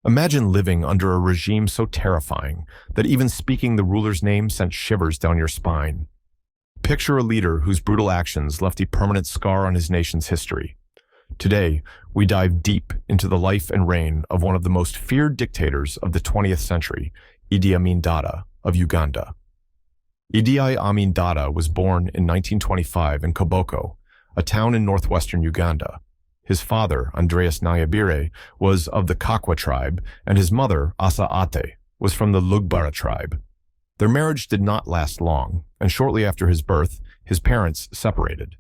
Imagine living under a regime so terrifying that even speaking the ruler's name sent shivers down your spine. Picture a leader whose brutal actions left a permanent scar on his nation's history. Today, we dive deep into the life and reign of one of the most feared dictators of the 20th century, Idi Amin Dada of Uganda. Idi Amin Dada was born in 1925 in Koboko, a town in northwestern Uganda. His father, Andreas Nyabire, was of the Kakwa tribe, and his mother, Asa Ate, was from the Lugbara tribe. Their marriage did not last long, and shortly after his birth, his parents separated.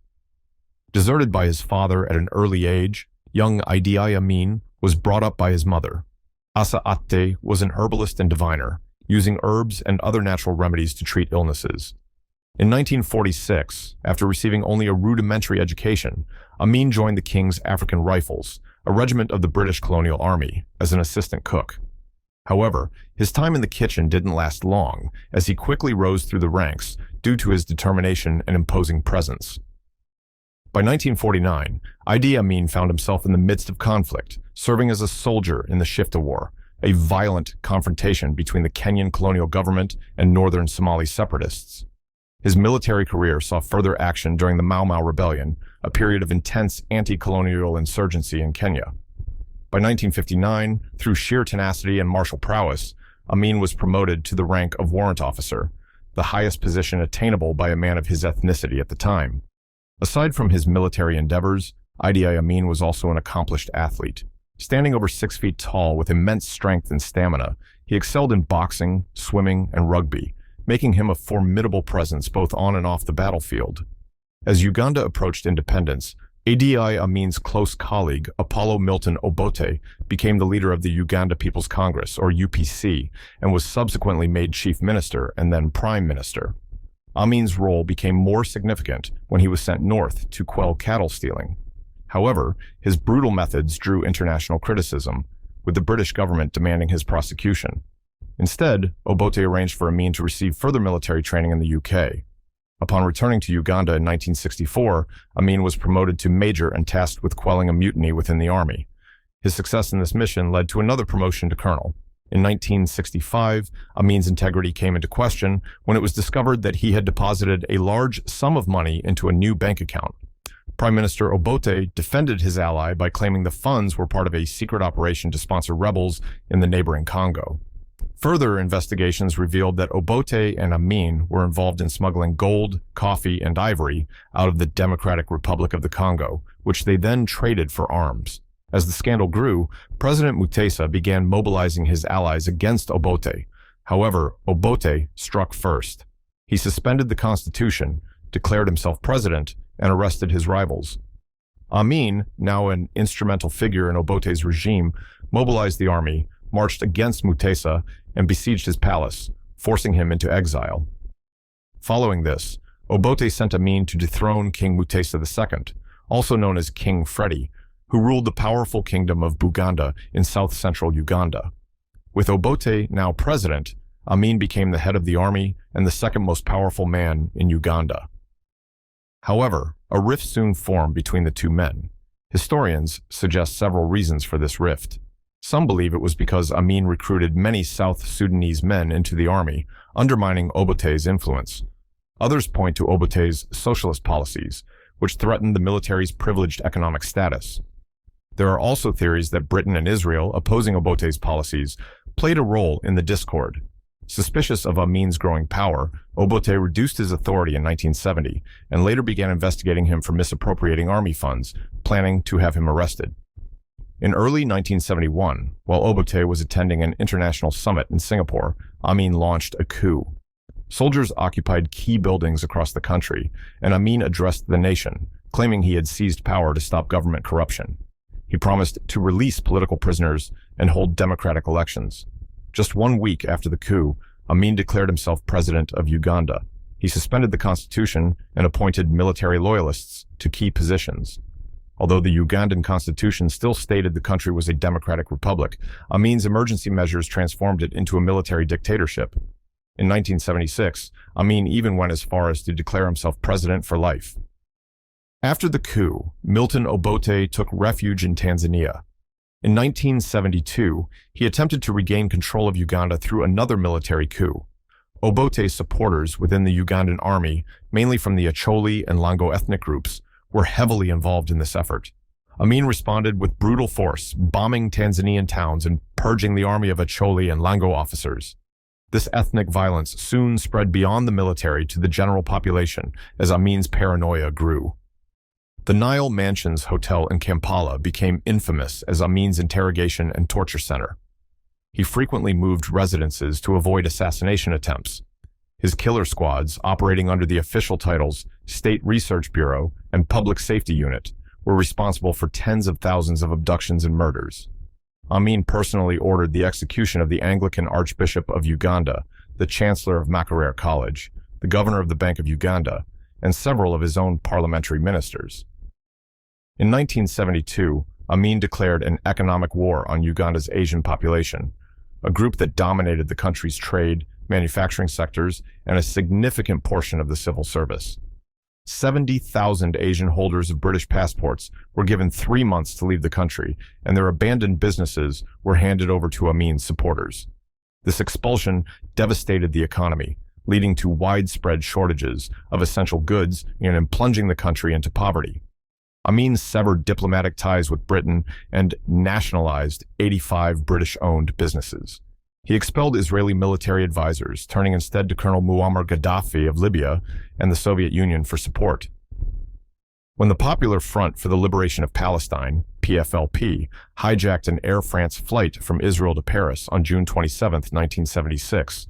Deserted by his father at an early age, young Idi Amin was brought up by his mother. Asa Ate was an herbalist and diviner, using herbs and other natural remedies to treat illnesses. In 1946, after receiving only a rudimentary education, Amin joined the King's African Rifles, a regiment of the British colonial army, as an assistant cook. However, his time in the kitchen didn't last long, as he quickly rose through the ranks due to his determination and imposing presence. By 1949, Idi Amin found himself in the midst of conflict, serving as a soldier in the Shifta War, a violent confrontation between the Kenyan colonial government and northern Somali separatists. His military career saw further action during the Mau Mau Rebellion, a period of intense anti-colonial insurgency in Kenya. By 1959, through sheer tenacity and martial prowess, Amin was promoted to the rank of warrant officer, the highest position attainable by a man of his ethnicity at the time. Aside from his military endeavors, Idi Amin was also an accomplished athlete. Standing over 6 feet tall with immense strength and stamina, he excelled in boxing, swimming, and rugby, making him a formidable presence both on and off the battlefield. As Uganda approached independence, Idi Amin's close colleague, Apollo Milton Obote, became the leader of the Uganda People's Congress, or UPC, and was subsequently made chief minister and then prime minister. Amin's role became more significant when he was sent north to quell cattle stealing. However, his brutal methods drew international criticism, with the British government demanding his prosecution. Instead, Obote arranged for Amin to receive further military training in the UK. Upon returning to Uganda in 1964, Amin was promoted to major and tasked with quelling a mutiny within the army. His success in this mission led to another promotion to colonel. In 1965, Amin's integrity came into question when it was discovered that he had deposited a large sum of money into a new bank account. Prime Minister Obote defended his ally by claiming the funds were part of a secret operation to sponsor rebels in the neighboring Congo. Further investigations revealed that Obote and Amin were involved in smuggling gold, coffee, and ivory out of the Democratic Republic of the Congo, which they then traded for arms. As the scandal grew, President Mutesa began mobilizing his allies against Obote. However, Obote struck first. He suspended the constitution, declared himself president, and arrested his rivals. Amin, now an instrumental figure in Obote's regime, mobilized the army, marched against Mutesa, and besieged his palace, forcing him into exile. Following this, Obote sent Amin to dethrone King Mutesa II, also known as King Freddy, who ruled the powerful kingdom of Buganda in south-central Uganda. With Obote now president, Amin became the head of the army and the second most powerful man in Uganda. However, a rift soon formed between the two men. Historians suggest several reasons for this rift. Some believe it was because Amin recruited many South Sudanese men into the army, undermining Obote's influence. Others point to Obote's socialist policies, which threatened the military's privileged economic status. There are also theories that Britain and Israel, opposing Obote's policies, played a role in the discord. Suspicious of Amin's growing power, Obote reduced his authority in 1970 and later began investigating him for misappropriating army funds, planning to have him arrested. In early 1971, while Obote was attending an international summit in Singapore, Amin launched a coup. Soldiers occupied key buildings across the country, and Amin addressed the nation, claiming he had seized power to stop government corruption. He promised to release political prisoners and hold democratic elections. Just 1 week after the coup, Amin declared himself president of Uganda. He suspended the constitution and appointed military loyalists to key positions. Although the Ugandan constitution still stated the country was a democratic republic, Amin's emergency measures transformed it into a military dictatorship. In 1976, Amin even went as far as to declare himself president for life. After the coup, Milton Obote took refuge in Tanzania. In 1972, he attempted to regain control of Uganda through another military coup. Obote's supporters within the Ugandan army, mainly from the Acholi and Lango ethnic groups, were heavily involved in this effort. Amin responded with brutal force, bombing Tanzanian towns and purging the army of Acholi and Lango officers. This ethnic violence soon spread beyond the military to the general population as Amin's paranoia grew. The Nile Mansions Hotel in Kampala became infamous as Amin's interrogation and torture center. He frequently moved residences to avoid assassination attempts. His killer squads, operating under the official titles State Research Bureau and Public Safety Unit, were responsible for tens of thousands of abductions and murders. Amin personally ordered the execution of the Anglican Archbishop of Uganda, the Chancellor of Makerere College, the Governor of the Bank of Uganda, and several of his own parliamentary ministers. In 1972, Amin declared an economic war on Uganda's Asian population, a group that dominated the country's trade, manufacturing sectors, and a significant portion of the civil service. 70,000 Asian holders of British passports were given 3 months to leave the country, and their abandoned businesses were handed over to Amin's supporters. This expulsion devastated the economy, leading to widespread shortages of essential goods and plunging the country into poverty. Amin severed diplomatic ties with Britain and nationalized 85 British-owned businesses. He expelled Israeli military advisors, turning instead to Colonel Muammar Gaddafi of Libya and the Soviet Union for support. When the Popular Front for the Liberation of Palestine, PFLP, hijacked an Air France flight from Israel to Paris on June 27, 1976,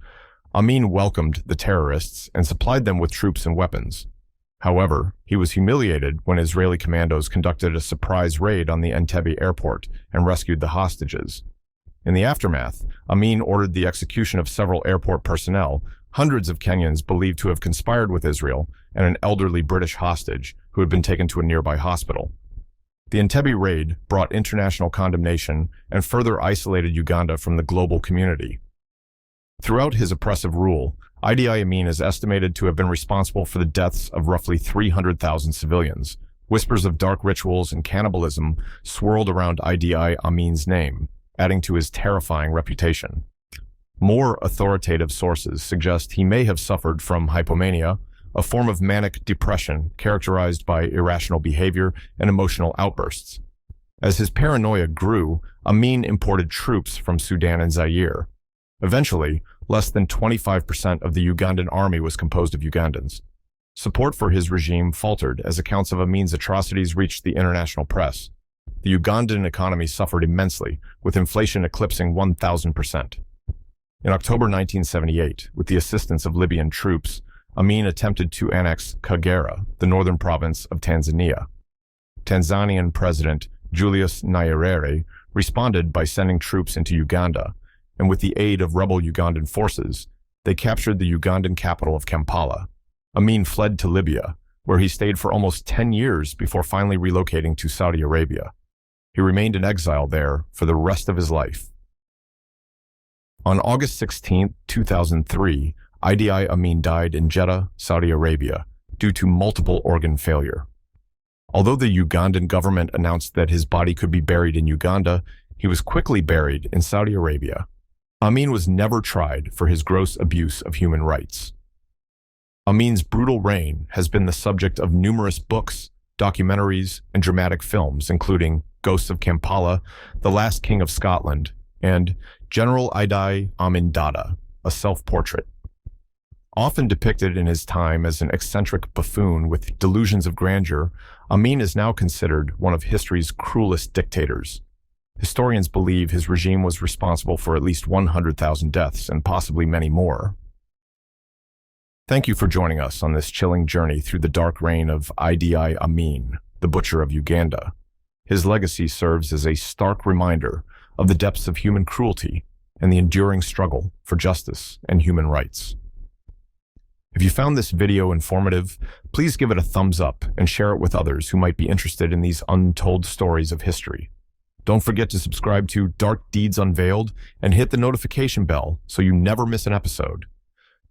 Amin welcomed the terrorists and supplied them with troops and weapons. However, he was humiliated when Israeli commandos conducted a surprise raid on the Entebbe airport and rescued the hostages. In the aftermath, Amin ordered the execution of several airport personnel, hundreds of Kenyans believed to have conspired with Israel, and an elderly British hostage who had been taken to a nearby hospital. The Entebbe raid brought international condemnation and further isolated Uganda from the global community. Throughout his oppressive rule, Idi Amin is estimated to have been responsible for the deaths of roughly 300,000 civilians. Whispers of dark rituals and cannibalism swirled around Idi Amin's name, adding to his terrifying reputation. More authoritative sources suggest he may have suffered from hypomania, a form of manic depression characterized by irrational behavior and emotional outbursts. As his paranoia grew, Amin imported troops from Sudan and Zaire. Eventually, less than 25% of the Ugandan army was composed of Ugandans. Support for his regime faltered as accounts of Amin's atrocities reached the international press. The Ugandan economy suffered immensely, with inflation eclipsing 1,000%. In October 1978, with the assistance of Libyan troops, Amin attempted to annex Kagera, the northern province of Tanzania. Tanzanian President Julius Nyerere responded by sending troops into Uganda, and with the aid of rebel Ugandan forces, they captured the Ugandan capital of Kampala. Amin fled to Libya, where he stayed for almost 10 years before finally relocating to Saudi Arabia. He remained in exile there for the rest of his life. On August 16, 2003, Idi Amin died in Jeddah, Saudi Arabia, due to multiple organ failure. Although the Ugandan government announced that his body could be buried in Uganda, he was quickly buried in Saudi Arabia. Amin was never tried for his gross abuse of human rights. Amin's brutal reign has been the subject of numerous books, documentaries, and dramatic films, including Ghosts of Kampala, The Last King of Scotland, and General Idi Amin Dada, a self-portrait. Often depicted in his time as an eccentric buffoon with delusions of grandeur, Amin is now considered one of history's cruelest dictators. Historians believe his regime was responsible for at least 100,000 deaths and possibly many more. Thank you for joining us on this chilling journey through the dark reign of Idi Amin, the Butcher of Uganda. His legacy serves as a stark reminder of the depths of human cruelty and the enduring struggle for justice and human rights. If you found this video informative, please give it a thumbs up and share it with others who might be interested in these untold stories of history. Don't forget to subscribe to Dark Deeds Unveiled and hit the notification bell so you never miss an episode.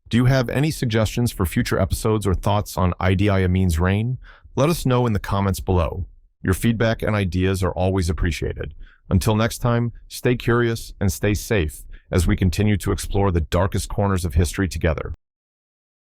Do you have any suggestions for future episodes or thoughts on Idi Amin's reign? Let us know in the comments below. Your feedback and ideas are always appreciated. Until next time, stay curious and stay safe as we continue to explore the darkest corners of history together.